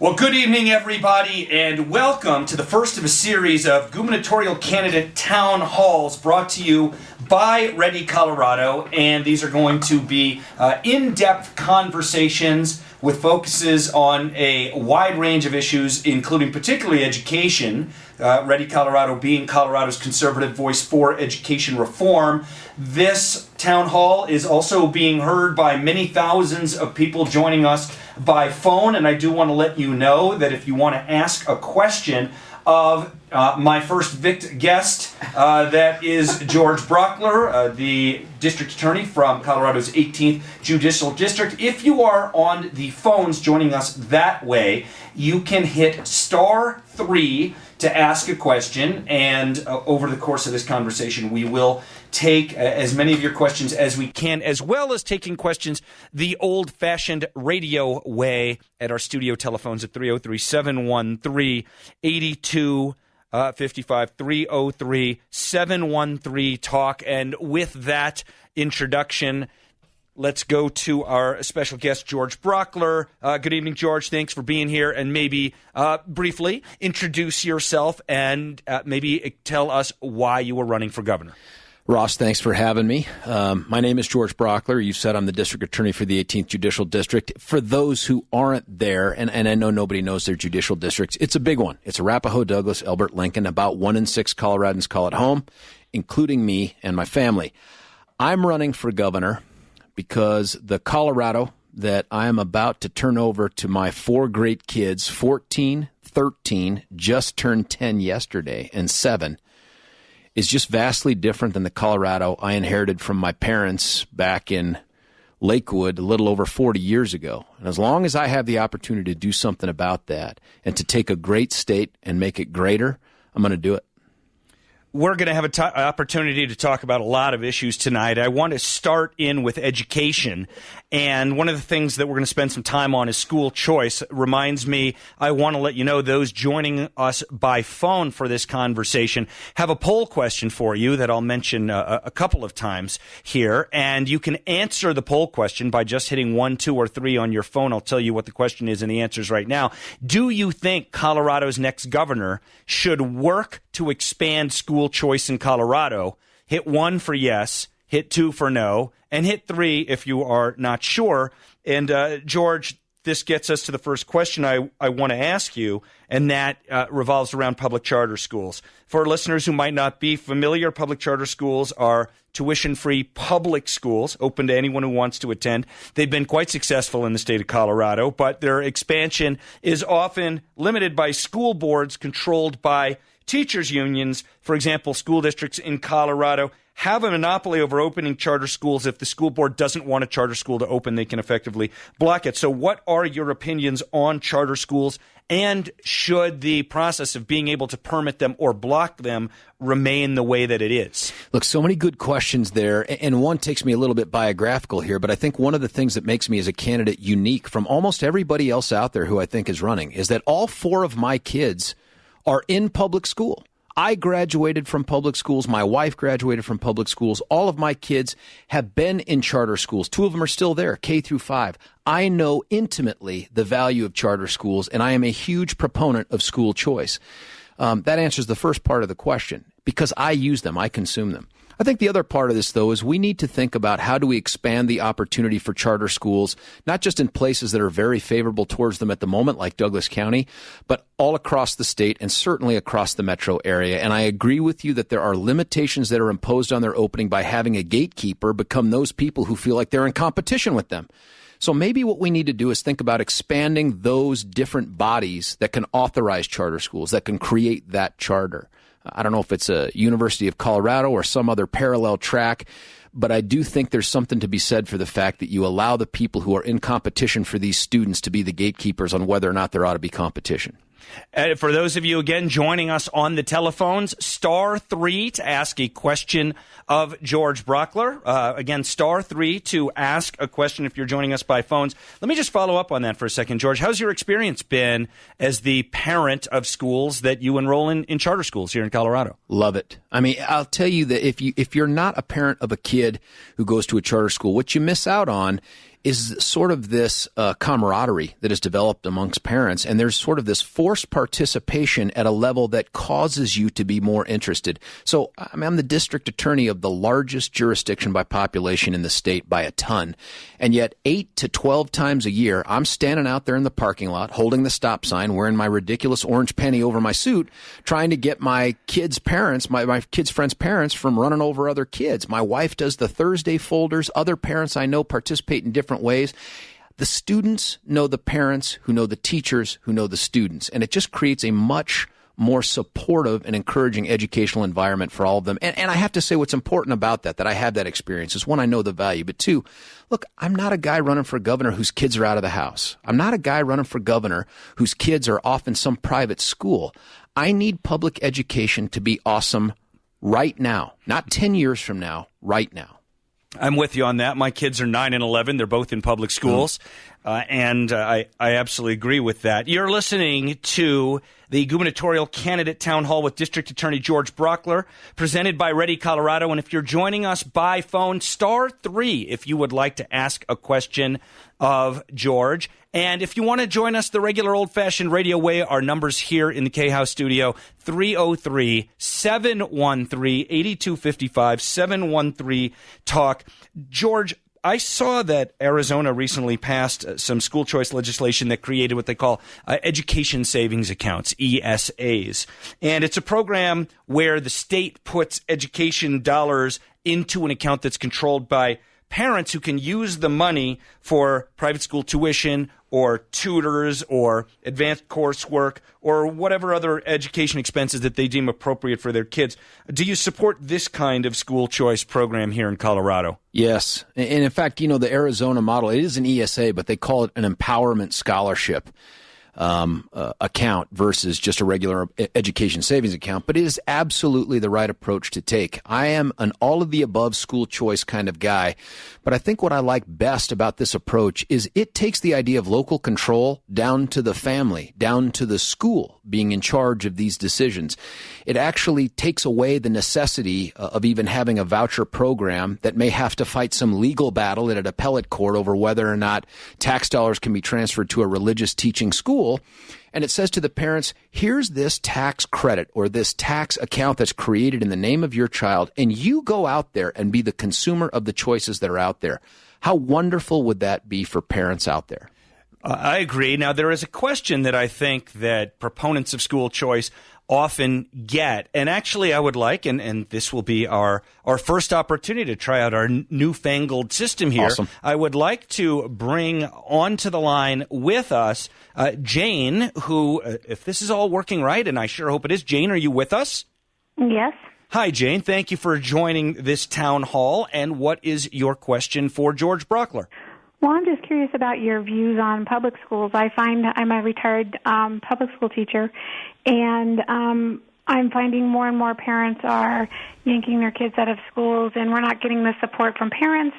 Well, good evening, everybody, and welcome to the first of a series of gubernatorial candidate town halls brought to you by Ready Colorado. And these are going to be in-depth conversations with focuses on a wide range of issues, including particularly education. Ready Colorado being Colorado's conservative voice for education reform. This town hall is also being heard by many thousands of people joining us by phone, and I do want to let you know that if you want to ask a question of my first guest, that is George Brauchier, the district attorney from Colorado's 18th Judicial District. If you are on the phones joining us that way, you can hit *3 to ask a question, and over the course of this conversation, we will take as many of your questions as we can, as well as taking questions the old-fashioned radio way at our studio telephones at 303-713-8255, 303-713-TALK. And with that introduction, let's go to our special guest, George Brauchier. Good evening, George. Thanks for being here. And maybe briefly introduce yourself and maybe tell us why you were running for governor. Ross, thanks for having me. My name is George Brauchier. You said I'm the district attorney for the 18th Judicial District. For those who aren't there, and I know nobody knows their judicial districts, it's a big one. It's Arapahoe, Douglas, Elbert, Lincoln. About 1 in 6 Coloradans call it home, including me and my family. I'm running for governor because the Colorado that I am about to turn over to my 4 great kids, 14, 13, just turned 10 yesterday, and 7, is just vastly different than the Colorado I inherited from my parents back in Lakewood a little over 40 years ago. And as long as I have the opportunity to do something about that and to take a great state and make it greater, I'm going to do it. We're going to have an opportunity to talk about a lot of issues tonight. I want to start in with education. And one of the things that we're going to spend some time on is school choice. It reminds me, I want to let you know those joining us by phone for this conversation have a poll question for you that I'll mention a couple of times here. And you can answer the poll question by just hitting 1, 2, or 3 on your phone. I'll tell you what the question is and the answers right now. Do you think Colorado's next governor should work to expand school choice in Colorado? Hit 1 for yes, hit 2 for no, and hit 3 if you are not sure. And George, this gets us to the first question I want to ask you, and that revolves around public charter schools. For listeners who might not be familiar, public charter schools are tuition-free public schools, open to anyone who wants to attend. They've been quite successful in the state of Colorado, but their expansion is often limited by school boards controlled by teachers' unions. For example, school districts in Colorado have a monopoly over opening charter schools. If the school board doesn't want a charter school to open, they can effectively block it. So what are your opinions on charter schools, and should the process of being able to permit them or block them remain the way that it is? Look, so many good questions there, and one takes me a little bit biographical here, but I think one of the things that makes me as a candidate unique from almost everybody else out there who I think is running is that all 4 of my kids are in public school. I graduated from public schools. My wife graduated from public schools. All of my kids have been in charter schools. 2 of them are still there, K through 5. I know intimately the value of charter schools, and I am a huge proponent of school choice. That answers the first part of the question. Because I use them, I consume them. I think the other part of this, though, is we need to think about how do we expand the opportunity for charter schools, not just in places that are very favorable towards them at the moment, like Douglas County, but all across the state and certainly across the metro area. And I agree with you that there are limitations that are imposed on their opening by having a gatekeeper become those people who feel like they're in competition with them. So maybe what we need to do is think about expanding those different bodies that can authorize charter schools, that can create that charter. I don't know if it's a University of Colorado or some other parallel track, but I do think there's something to be said for the fact that you allow the people who are in competition for these students to be the gatekeepers on whether or not there ought to be competition. For those of you, again, joining us on the telephones, *3 to ask a question of George Brauchier. Again, *3 to ask a question if you're joining us by phones. Let me just follow up on that for a second, George. How's your experience been as the parent of schools that you enroll in charter schools here in Colorado? Love it. I mean, I'll tell you that if you're not a parent of a kid who goes to a charter school, what you miss out on is sort of this camaraderie that is developed amongst parents, and there's sort of this forced participation at a level that causes you to be more interested. So I'm the district attorney of the largest jurisdiction by population in the state by a ton, and yet 8 to 12 times a year, I'm standing out there in the parking lot, holding the stop sign, wearing my ridiculous orange penny over my suit, trying to get my kids' parents, my kids' friends' parents from running over other kids. My wife does the Thursday folders. Other parents I know participate in different ways. The students know the parents who know the teachers who know the students, and it just creates a much more supportive and encouraging educational environment for all of them. And I have to say what's important about that I have that experience is, one, I know the value, but two, look, I'm not a guy running for governor whose kids are out of the house. I'm not a guy running for governor whose kids are off in some private school. I need public education to be awesome right now, not 10 years from now, right now. I'm with you on that. My kids are 9 and 11. They're both in public schools, and I absolutely agree with that. You're listening to the gubernatorial candidate town hall with District Attorney George Brauchier, presented by Ready Colorado. And if you're joining us by phone, *3 if you would like to ask a question of George. And if you want to join us the regular old-fashioned radio way, our numbers here in the KHOW studio, 303-713-8255, 713-TALK. George, I saw that Arizona recently passed some school choice legislation that created what they call education savings accounts, ESAs. And it's a program where the state puts education dollars into an account that's controlled by parents who can use the money for private school tuition or tutors or advanced coursework or whatever other education expenses that they deem appropriate for their kids. Do you support this kind of school choice program here in Colorado? Yes. And in fact, the Arizona model, it is an ESA, but they call it an empowerment scholarship account versus just a regular education savings account. But it is absolutely the right approach to take. I am an all-of-the-above school choice kind of guy, but I think what I like best about this approach is it takes the idea of local control down to the family, down to the school being in charge of these decisions. It actually takes away the necessity of even having a voucher program that may have to fight some legal battle at an appellate court over whether or not tax dollars can be transferred to a religious teaching school. And it says to the parents, here's this tax credit or this tax account that's created in the name of your child, and you go out there and be the consumer of the choices that are out there. How wonderful would that be for parents out there? I agree. Now, there is a question that I think that proponents of school choice often get. And actually, I would like, and this will be our first opportunity to try out our newfangled system here. Awesome. I would like to bring onto the line with us Jane, who, if this is all working right, and I sure hope it is, Jane, are you with us? Yes. Hi, Jane. Thank you for joining this town hall. And what is your question for George Brauchier? Well, I'm just curious about your views on public schools. I find I'm a retired public school teacher, and I'm finding more and more parents are yanking their kids out of schools, and we're not getting the support from parents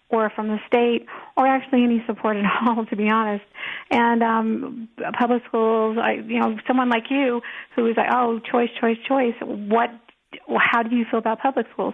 or from the state or actually any support at all, to be honest. And public schools, someone like you who is like, oh, choice. How do you feel about public schools?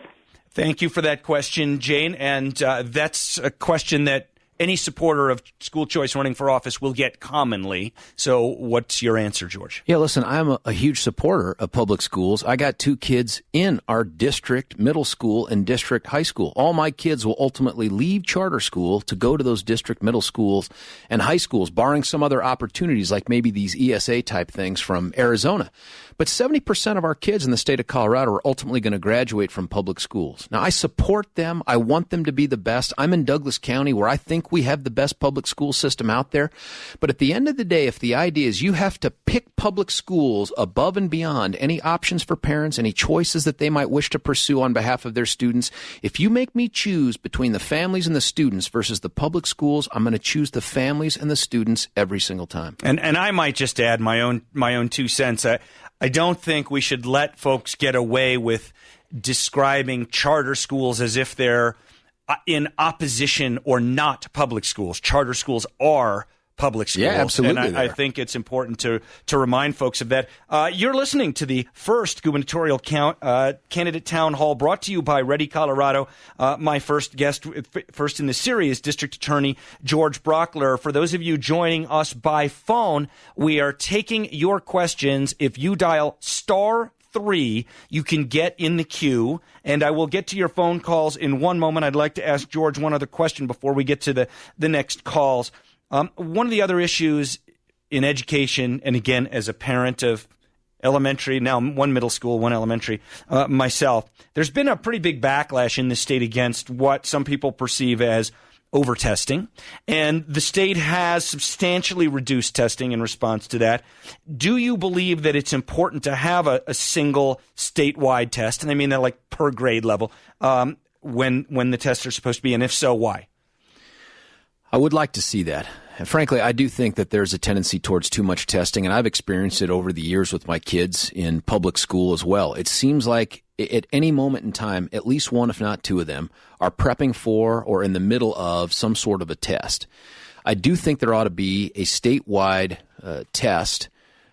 Thank you for that question, Jane. And that's a question that any supporter of school choice running for office will get commonly. So what's your answer, George? Yeah, listen, I'm a huge supporter of public schools. I got 2 kids in our district middle school and district high school. All my kids will ultimately leave charter school to go to those district middle schools and high schools, barring some other opportunities like maybe these ESA type things from Arizona. But 70% of our kids in the state of Colorado are ultimately going to graduate from public schools. Now, I support them. I want them to be the best. I'm in Douglas County, where I think we have the best public school system out there. But at the end of the day, if the idea is you have to pick public schools above and beyond any options for parents, any choices that they might wish to pursue on behalf of their students, if you make me choose between the families and the students versus the public schools, I'm going to choose the families and the students every single time. And I might just add my own 2 cents. I don't think we should let folks get away with describing charter schools as if they're in opposition or not public schools. Charter schools are public schools. Yeah, absolutely. And I think it's important to remind folks of that. You're listening to the first gubernatorial candidate town hall brought to you by Ready, Colorado. My first guest, first in the series, District Attorney George Brauchier. For those of you joining us by phone, we are taking your questions. If you dial *3, you can get in the queue, and I will get to your phone calls in one moment. I'd like to ask George one other question before we get to the next calls. One of the other issues in education, and again, as a parent of elementary, now one middle school, one elementary, myself, there's been a pretty big backlash in the state against what some people perceive as over-testing, and the state has substantially reduced testing in response to that. Do you believe that it's important to have a single statewide test, and I mean that like per grade level, when the tests are supposed to be, and if so, why? I would like to see that. And frankly, I do think that there's a tendency towards too much testing, and I've experienced it over the years with my kids in public school as well. It seems like at any moment in time, at least one, if not two of them, are prepping for or in the middle of some sort of a test. I do think there ought to be a statewide test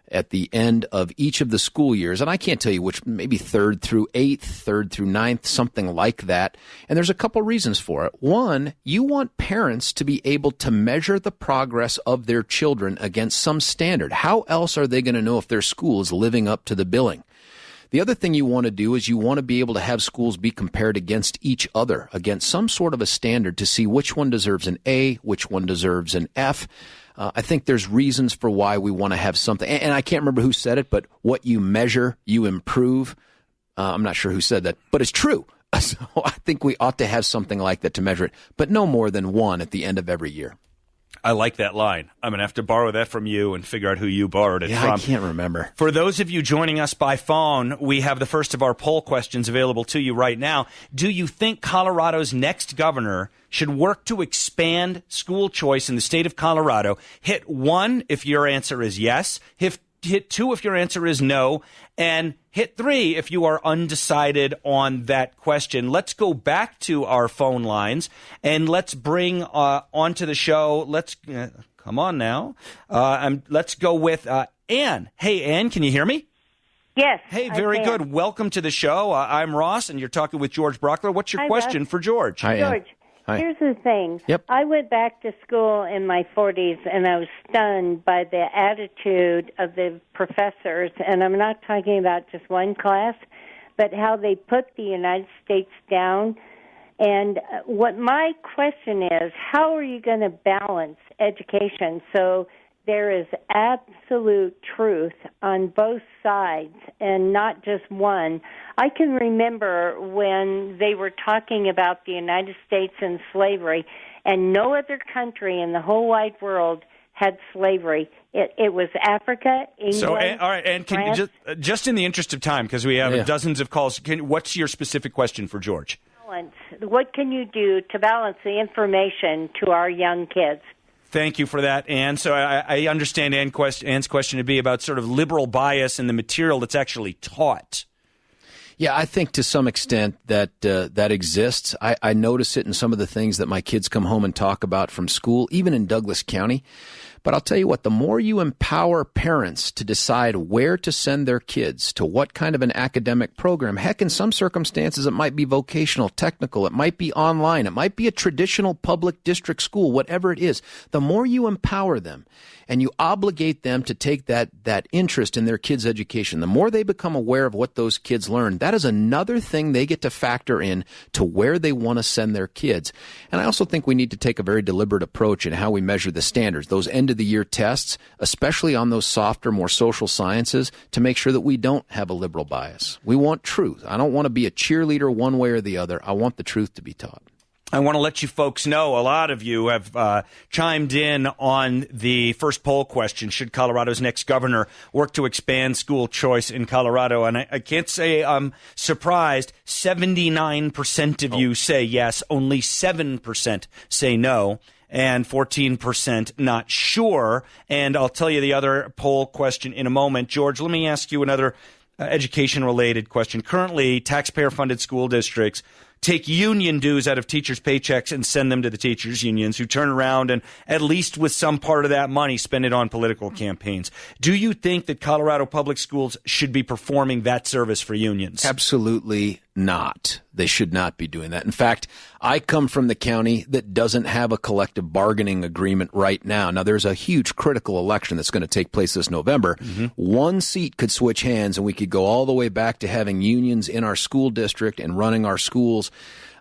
at the end of each of the school years, and I can't tell you which, maybe 3rd through 8th, 3rd through 9th, something like that. And there's a couple reasons for it. One, you want parents to be able to measure the progress of their children against some standard. How else are they going to know if their school is living up to the billing? The other thing you want to do is you want to be able to have schools be compared against each other, against some sort of a standard to see which one deserves an A, which one deserves an F. I think there's reasons for why we want to have something. And I can't remember who said it, but what you measure, you improve. I'm not sure who said that, but it's true. So I think we ought to have something like that to measure it, but no more than one at the end of every year. I like that line. I'm going to have to borrow that from you and figure out who you borrowed it from. I can't remember. For those of you joining us by phone, we have the first of our poll questions available to you right now. Do you think Colorado's next governor should work to expand school choice in the state of Colorado? Hit 1 if your answer is yes. Hit 2 if your answer is no. And hit 3 if you are undecided on that question. Let's go back to our phone lines and let's bring onto the show. Let's come on now. Let's go with Ann. Hey, Ann, can you hear me? Yes. Hey, very good. Welcome to the show. I'm Ross, and you're talking with George Brauchier. What's your question for George? Hi, George. Hi. Here's the thing. Yep. I went back to school in my 40s, and I was stunned by the attitude of the professors, and I'm not talking about just one class, but how they put the United States down. And what my question is, how are you going to balance education so there is absolute truth on both sides and not just one? I can remember when they were talking about the United States and slavery, and no other country in the whole wide world had slavery. It was Africa, England, So, all right, and can you just in the interest of time, because we have dozens of calls, what's your specific question for George? What can you do to balance the information to our young kids? Thank you for that, Ann. So I understand Ann's question to be about sort of liberal bias in the material that's actually taught. Yeah, I think to some extent that that exists. I notice it in some of the things that my kids come home and talk about from school, even in Douglas County. But I'll tell you what, the more you empower parents to decide where to send their kids, to what kind of an academic program, heck, in some circumstances it might be vocational, technical, it might be online, it might be a traditional public district school, whatever it is, the more you empower them and you obligate them to take that interest in their kids' education, the more they become aware of what those kids learn, that is another thing they get to factor in to where they want to send their kids. And I also think we need to take a very deliberate approach in how we measure the standards, those end-of-the-year tests, especially on those softer, more social sciences, to make sure that we don't have a liberal bias. We want truth. I don't want to be a cheerleader one way or the other. I want the truth to be taught. I want to let you folks know, a lot of you have chimed in on the first poll question, should Colorado's next governor work to expand school choice in Colorado? And I can't say I'm surprised. 79% of you say yes, only 7% say no, and 14% not sure. And I'll tell you the other poll question in a moment. George, let me ask you another education-related question. Currently, taxpayer-funded school districts take union dues out of teachers' paychecks and send them to the teachers' unions, who turn around and, at least with some part of that money, spend it on political campaigns. Do you think that Colorado public schools should be performing that service for unions? Absolutely not. They should not be doing that. In fact, I come from the county that doesn't have a collective bargaining agreement right now. Now, there's a huge critical election that's going to take place this November. Mm-hmm. One seat could switch hands, and we could go all the way back to having unions in our school district and running our schools.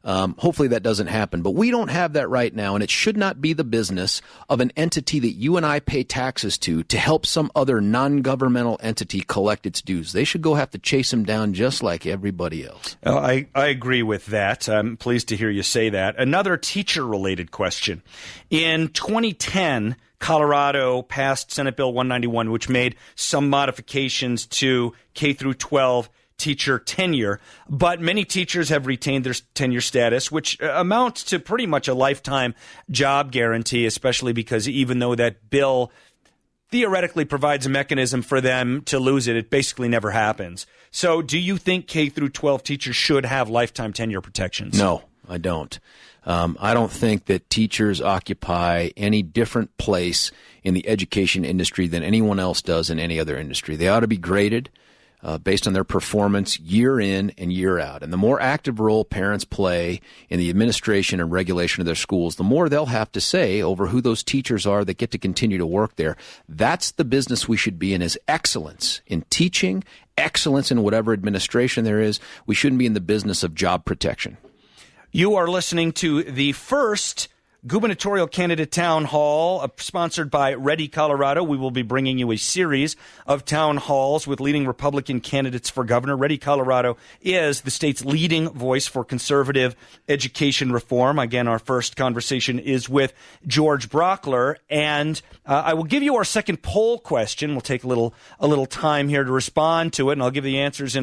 Hopefully that doesn't happen, but we don't have that right now, and it should not be the business of an entity that you and I pay taxes to help some other non-governmental entity collect its dues. They should go have to chase them down just like everybody else. Oh, I agree with that. I'm pleased to hear you say that. Another teacher-related question. In 2010, Colorado passed Senate Bill 191, which made some modifications to K through 12 teacher tenure, but many teachers have retained their tenure status, which amounts to pretty much a lifetime job guarantee, especially because even though that bill theoretically provides a mechanism for them to lose it, it basically never happens. So do you think K through 12 teachers should have lifetime tenure protections? No, I don't. I don't think that teachers occupy any different place in the education industry than anyone else does in any other industry. They ought to be graded based on their performance year in and year out. And the more active role parents play in the administration and regulation of their schools, the more they'll have to say over who those teachers are that get to continue to work there. That's the business we should be in, is excellence in teaching, excellence in whatever administration there is. We shouldn't be in the business of job protection. You are listening to the first gubernatorial candidate town hall sponsored by Ready Colorado. We will be bringing you a series of town halls with leading Republican candidates for governor. Ready Colorado is the state's leading voice for conservative education reform. Again, our first conversation is with George Brauchier, and I will give you our second poll question. We'll take a little time here to respond to it, and I'll give the answers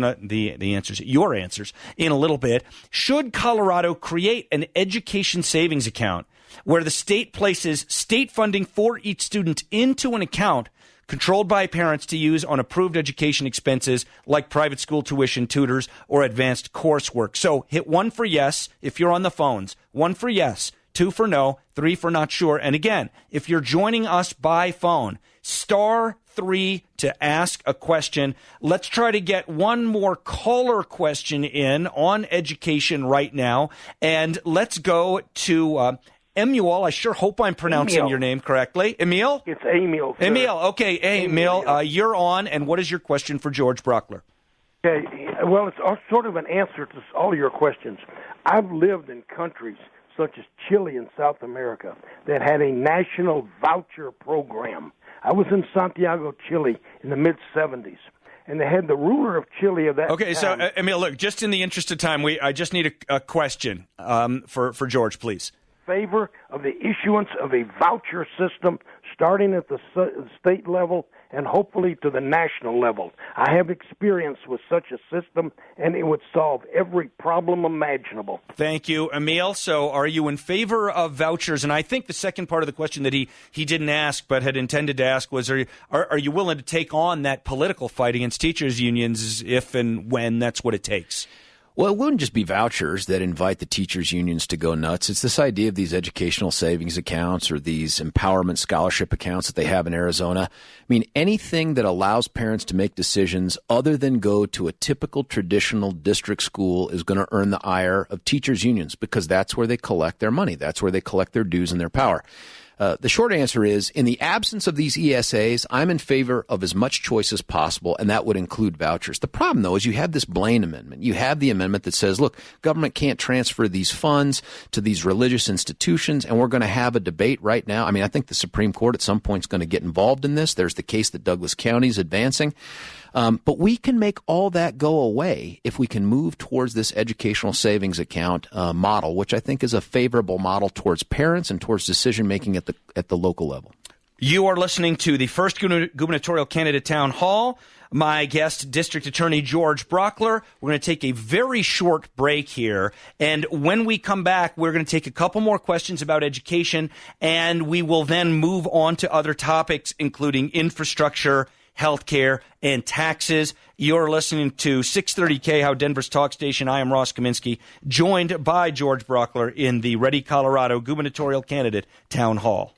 your answers in a little bit. Should Colorado create an education savings account where the state places state funding for each student into an account controlled by parents to use on approved education expenses like private school tuition, tutors, or advanced coursework? So hit 1 for yes if you're on the phones, 1 for yes, 2 for no, 3 for not sure. And again, if you're joining us by phone, *3 to ask a question. Let's try to get one more caller question in on education right now. And let's go to Emil. I sure hope I'm pronouncing your name correctly. Emil? It's Emil. Sir. Emil. Okay. Hey, Emil, you're on. And what is your question for George Brauchier? Okay. Well, it's sort of an answer to all your questions. I've lived in countries such as Chile in South America that had a national voucher program. I was in Santiago, Chile in the mid-'70s. And they had the ruler of Chile of that Okay, time. so, Emil, look, just in the interest of time, I just need a question for George, please. Favor of the issuance of a voucher system starting at the state level and hopefully to the national level. I have experience with such a system, and it would solve every problem imaginable. Thank you, Emil. So are you in favor of vouchers? And I think the second part of the question that he didn't ask but had intended to ask was, are you willing to take on that political fight against teachers' unions if and when that's what it takes? Well, it wouldn't just be vouchers that invite the teachers' unions to go nuts. It's this idea of these educational savings accounts or these empowerment scholarship accounts that they have in Arizona. I mean, anything that allows parents to make decisions other than go to a typical traditional district school is going to earn the ire of teachers' unions because that's where they collect their money. That's where they collect their dues and their power. The short answer is, in the absence of these ESAs, I'm in favor of as much choice as possible, and that would include vouchers. The problem, though, is you have this Blaine Amendment. You have the amendment that says, look, government can't transfer these funds to these religious institutions, and we're going to have a debate right now. I mean, I think the Supreme Court at some point is going to get involved in this. There's the case that Douglas County is advancing. But we can make all that go away if we can move towards this educational savings account model, which I think is a favorable model towards parents and towards decision-making at the local level. You are listening to the first gubernatorial candidate town hall. My guest, District Attorney George Brauchier. We're going to take a very short break here. And when we come back, we're going to take a couple more questions about education, and we will then move on to other topics, including infrastructure, healthcare, and taxes. You're listening to 630 KHOW, Denver's talk station. I am Ross Kaminsky, joined by George Brauchier in the Ready, Colorado gubernatorial candidate town hall.